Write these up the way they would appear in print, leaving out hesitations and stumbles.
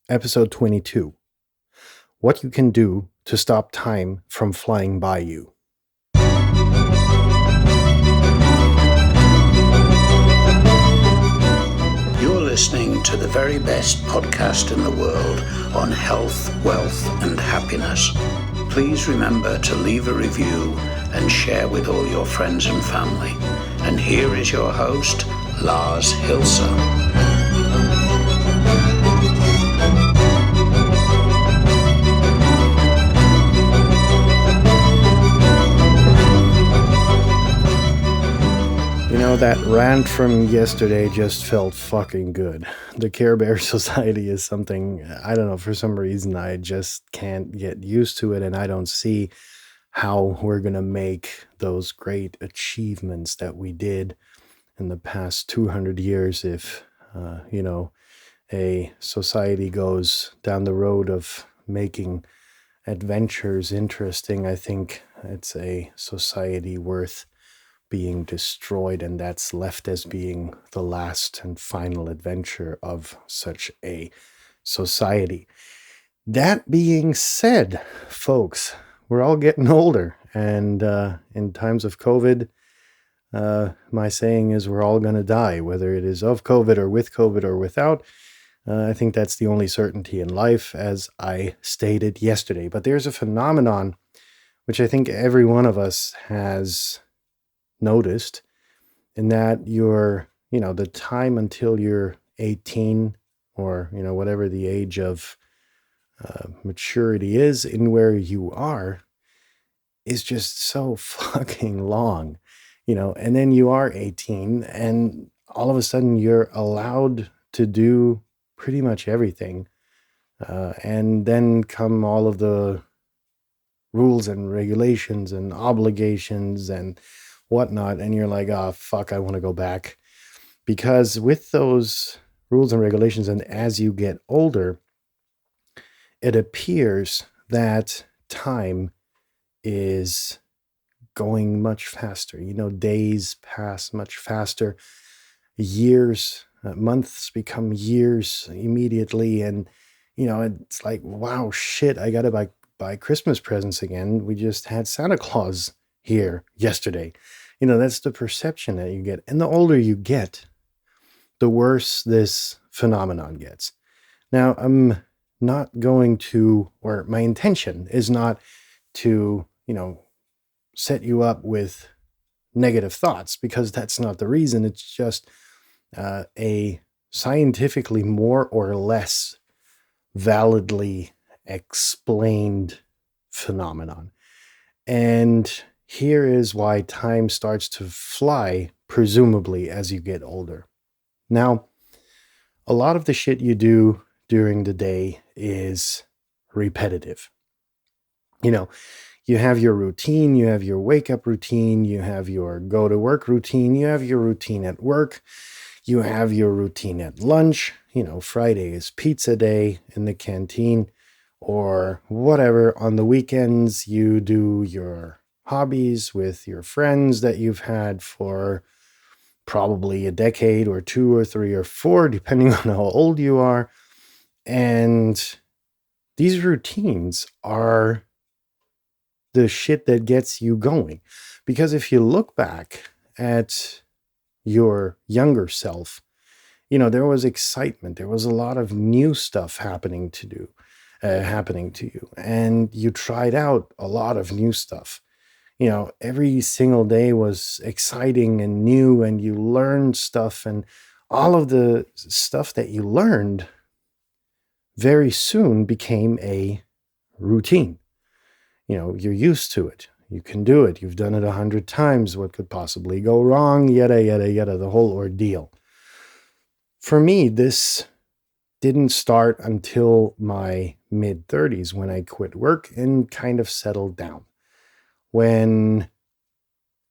Episode 22. What you can do to stop time from flying by you. You're listening to the very best podcast in the world on health, wealth, and happiness. Please remember to leave a review and share with all your friends and family. And here is your host, Lars Hilser. You know, that rant from yesterday just felt fucking good. The Care Bear Society is something, I don't know, for some reason I just can't get used to it, and I don't see how we're going to make those great achievements that we did in the past 200 years if, a society goes down the road of making adventures interesting. I think it's a society worth being destroyed, and that's left as being the last and final adventure of such a society. That being said, folks, we're all getting older, and in times of COVID, my saying is we're all going to die, whether it is of COVID or without. I think that's the only certainty in life, as I stated yesterday. But there's a phenomenon which I think every one of us has noticed, in that the time until you're 18 or, whatever the age of maturity is in where you are, is just so fucking long, and then you are 18 and all of a sudden you're allowed to do pretty much everything. And then come all of the rules and regulations and obligations and whatnot, and you're like, oh fuck, I want to go back. Because with those rules and regulations, and as you get older, it appears that time is going much faster. Days pass much faster, years, months become years immediately, and it's like, wow, shit, I gotta buy Christmas presents again. We just had Santa Claus here yesterday. That's the perception that you get. And the older you get, the worse this phenomenon gets. Now, I'm not going to, or my intention is not to, set you up with negative thoughts, because that's not the reason. It's just a scientifically more or less validly explained phenomenon. And here is why time starts to fly, presumably, as you get older. Now, a lot of the shit you do during the day is repetitive. You have your routine, you have your wake-up routine, you have your go-to-work routine, you have your routine at work, you have your routine at lunch. Friday is pizza day in the canteen, or whatever. On the weekends, you do your hobbies with your friends that you've had for probably a decade or two or three or four, depending on how old you are. And these routines are the shit that gets you going. Because if you look back at your younger self, there was excitement. There was a lot of new stuff happening to you. And you tried out a lot of new stuff. Every single day was exciting and new, and you learned stuff, and all of the stuff that you learned very soon became a routine. You're used to it. You can do it. You've done it 100 times. What could possibly go wrong? Yada, yada, yada, the whole ordeal. For me, this didn't start until my mid-30s, when I quit work and kind of settled down. When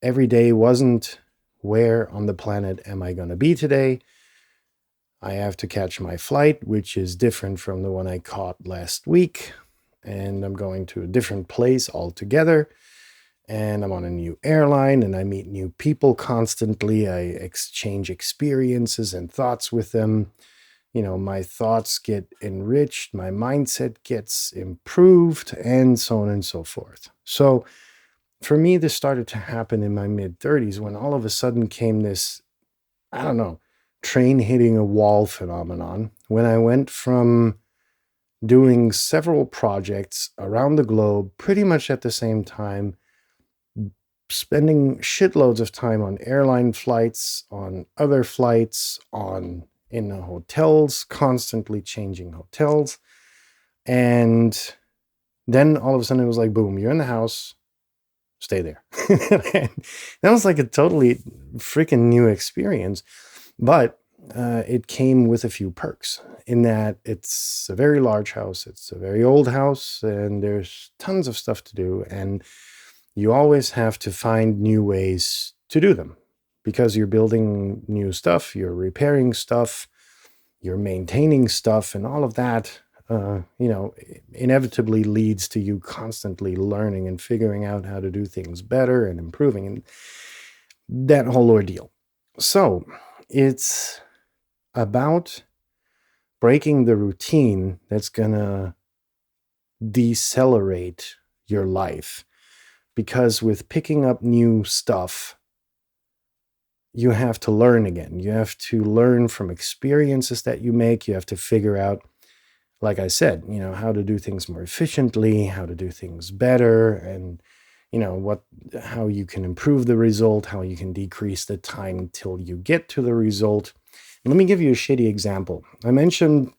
every day wasn't, where on the planet am I going to be today? I have to catch my flight, which is different from the one I caught last week. And I'm going to a different place altogether. And I'm on a new airline, and I meet new people constantly. I exchange experiences and thoughts with them. my thoughts get enriched, my mindset gets improved, and so on and so forth. So for me, this started to happen in my mid 30s when all of a sudden came this, I don't know, train hitting a wall phenomenon. When I went from doing several projects around the globe pretty much at the same time, spending shitloads of time on airline flights, on other flights, in the hotels, constantly changing hotels. And then all of a sudden it was like, boom, you're in the house, stay there. That was like a totally freaking new experience. But it came with a few perks in that it's a very large house, it's a very old house, and there's tons of stuff to do. And you always have to find new ways to do them because you're building new stuff, you're repairing stuff, you're maintaining stuff, and all of that, inevitably leads to you constantly learning and figuring out how to do things better and improving and that whole ordeal. So it's about breaking the routine that's going to decelerate your life. Because with picking up new stuff, you have to learn again. You have to learn from experiences that you make. You have to figure out, like I said, how to do things more efficiently, how to do things better, and how you can improve the result, how you can decrease the time till you get to the result. And let me give you a shitty example. I mentioned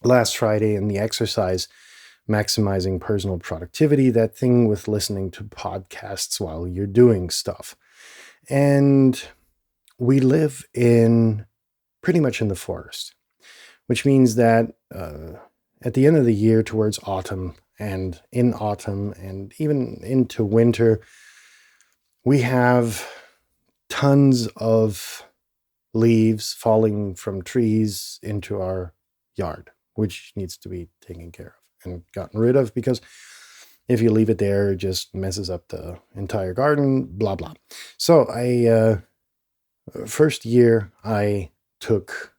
last Friday in the exercise maximizing personal productivity, that thing with listening to podcasts while you're doing stuff. And we live pretty much in the forest, which means that at the end of the year towards autumn and in autumn and even into winter, we have tons of leaves falling from trees into our yard, which needs to be taken care of and gotten rid of, because if you leave it there, it just messes up the entire garden, blah, blah. So first year I took,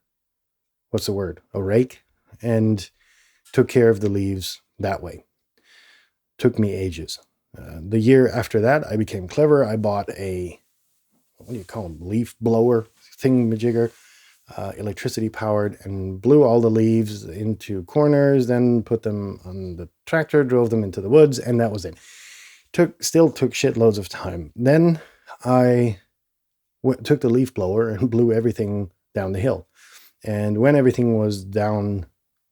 a rake, and took care of the leaves that way. Took me ages. The year after that, I became clever. I bought a, leaf blower thingamajigger, electricity powered, and blew all the leaves into corners, then put them on the tractor, drove them into the woods, and that was it. Still took shitloads of time. Then I took the leaf blower and blew everything down the hill. And when everything was down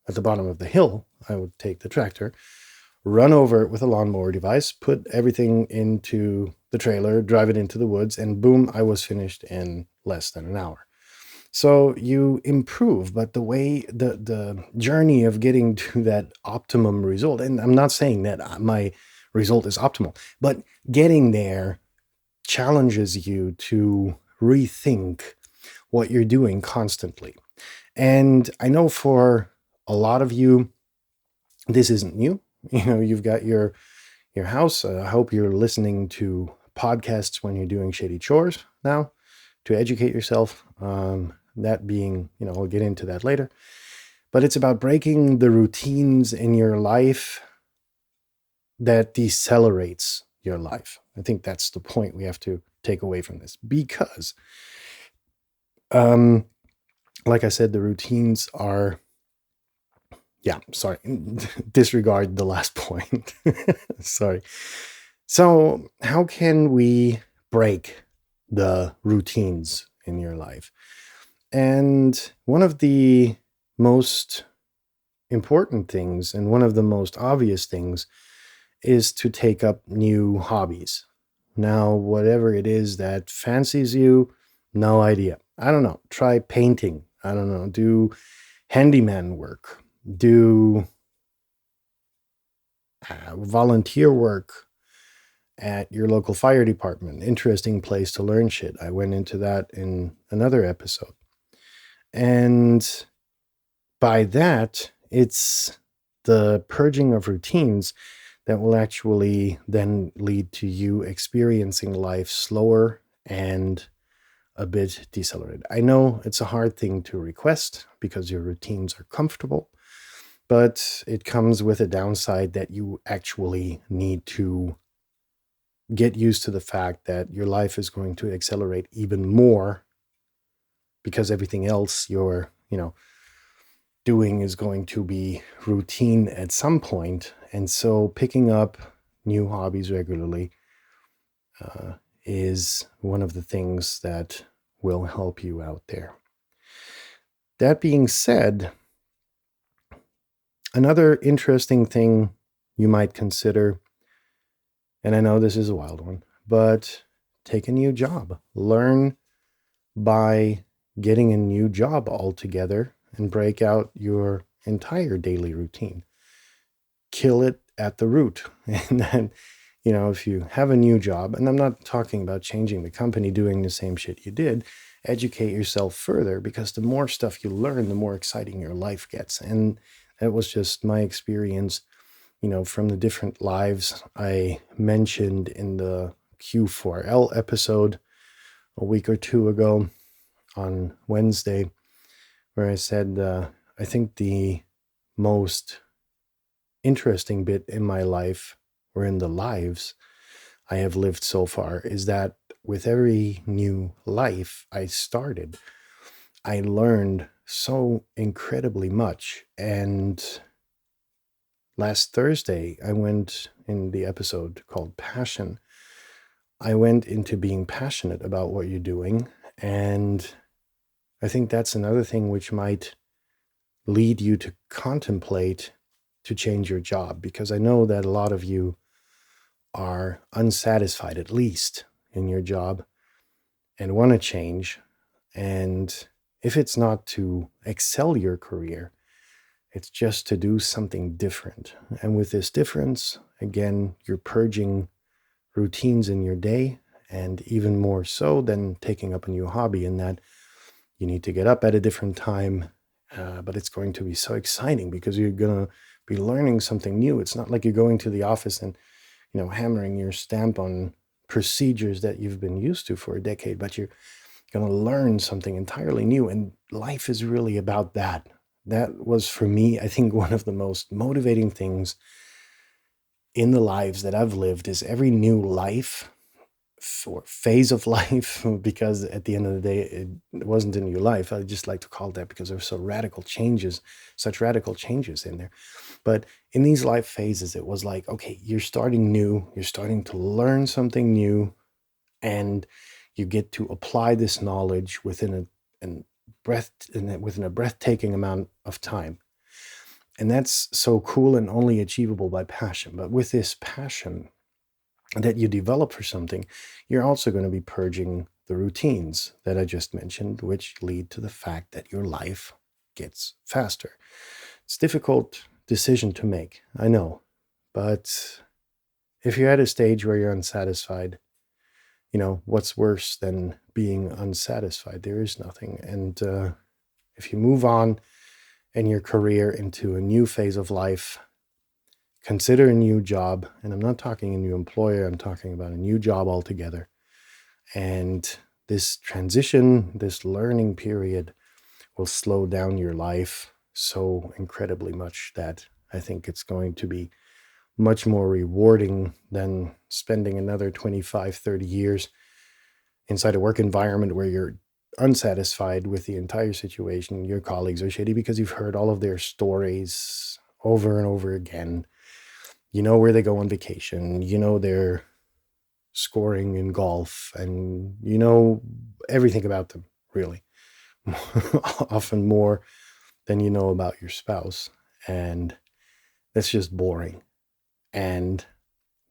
at the bottom of the hill, I would take the tractor, run over it with a lawnmower device, put everything into the trailer, drive it into the woods, and boom, I was finished in less than an hour. So you improve, but the journey of getting to that optimum result, and I'm not saying that my result is optimal, but getting there challenges you to rethink what you're doing constantly. And I know for a lot of you, this isn't new. You've got your house. I hope you're listening to podcasts when you're doing shitty chores now to educate yourself. That being, we'll get into that later. But it's about breaking the routines in your life that decelerates your life. I think that's the point we have to take away from this, because, like I said, the routines are, disregard the last point. Sorry. So how can we break the routines in your life? And one of the most important things, and one of the most obvious things, is to take up new hobbies. Now, whatever it is that fancies you, no idea. I don't know. Try painting. I don't know. Do handyman work. Do volunteer work at your local fire department. Interesting place to learn shit. I went into that in another episode. And by that, it's the purging of routines that will actually then lead to you experiencing life slower and a bit decelerated. I know it's a hard thing to request because your routines are comfortable, but it comes with a downside that you actually need to get used to the fact that your life is going to accelerate even more because everything else you're, doing is going to be routine at some point. And so picking up new hobbies regularly is one of the things that will help you out there. That being said, another interesting thing you might consider, and I know this is a wild one, but take a new job. Learn by getting a new job altogether and break out your entire daily routine. Kill it at the root. And then, if you have a new job, and I'm not talking about changing the company, doing the same shit you did, educate yourself further, because the more stuff you learn, the more exciting your life gets. And that was just my experience, from the different lives I mentioned in the Q4L episode a week or two ago on Wednesday, where I said, I think the most interesting bit in my life, or in the lives I have lived so far, is that with every new life I started, I learned so incredibly much. And last Thursday, I went in the episode called Passion. I went into being passionate about what you're doing. And I think that's another thing which might lead you to contemplate to change your job, because I know that a lot of you are unsatisfied, at least in your job, and want to change. And if it's not to excel your career, it's just to do something different. And with this difference, again, you're purging routines in your day, and even more so than taking up a new hobby, in that you need to get up at a different time. But it's going to be so exciting because you're going to be learning something new. It's not like you're going to the office and, hammering your stamp on procedures that you've been used to for a decade, but you're going to learn something entirely new. And life is really about that. That was, for me, I think, one of the most motivating things in the lives that I've lived, is every new life or phase of life, because at the end of the day, it wasn't a new life. I just like to call it that because there's such radical changes in there. But in these life phases, it was like, okay, you're starting new, you're starting to learn something new, and you get to apply this knowledge within a breathtaking amount of time. And that's so cool and only achievable by passion. But with this passion that you develop for something, you're also going to be purging the routines that I just mentioned, which lead to the fact that your life gets faster. It's a difficult decision to make, I know, but if you're at a stage where you're unsatisfied, what's worse than being unsatisfied? There is nothing. And if you move on in your career into a new phase of life, consider a new job. And I'm not talking a new employer, I'm talking about a new job altogether. And this transition, this learning period, will slow down your life so incredibly much that I think it's going to be much more rewarding than spending another 25, 30 years inside a work environment where you're unsatisfied with the entire situation. Your colleagues are shitty because you've heard all of their stories over and over again. You know where they go on vacation. You know they're scoring in golf, and you know everything about them, really. Often more than you know about your spouse. And that's just boring. And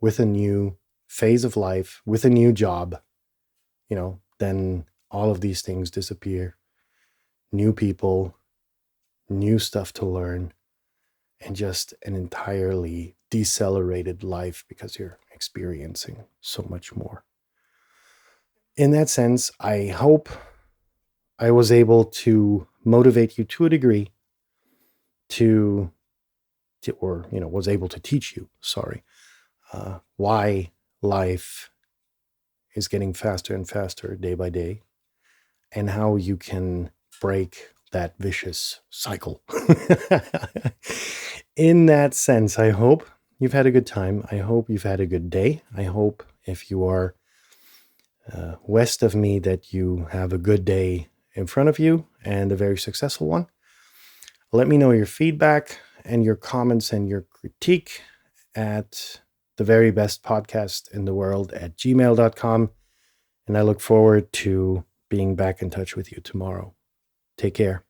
with a new phase of life, with a new job, then all of these things disappear. New people, new stuff to learn, and just an entirely decelerated life because you're experiencing so much more. In that sense, I hope I was able to motivate you to a degree was able to teach you, why life is getting faster and faster day by day, and how you can break that vicious cycle. In that sense, I hope you've had a good time. I hope you've had a good day. I hope if you are west of me that you have a good day in front of you and a very successful one. Let me know your feedback and your comments and your critique at the very best podcast in the world at gmail.com. And I look forward to being back in touch with you tomorrow. Take care.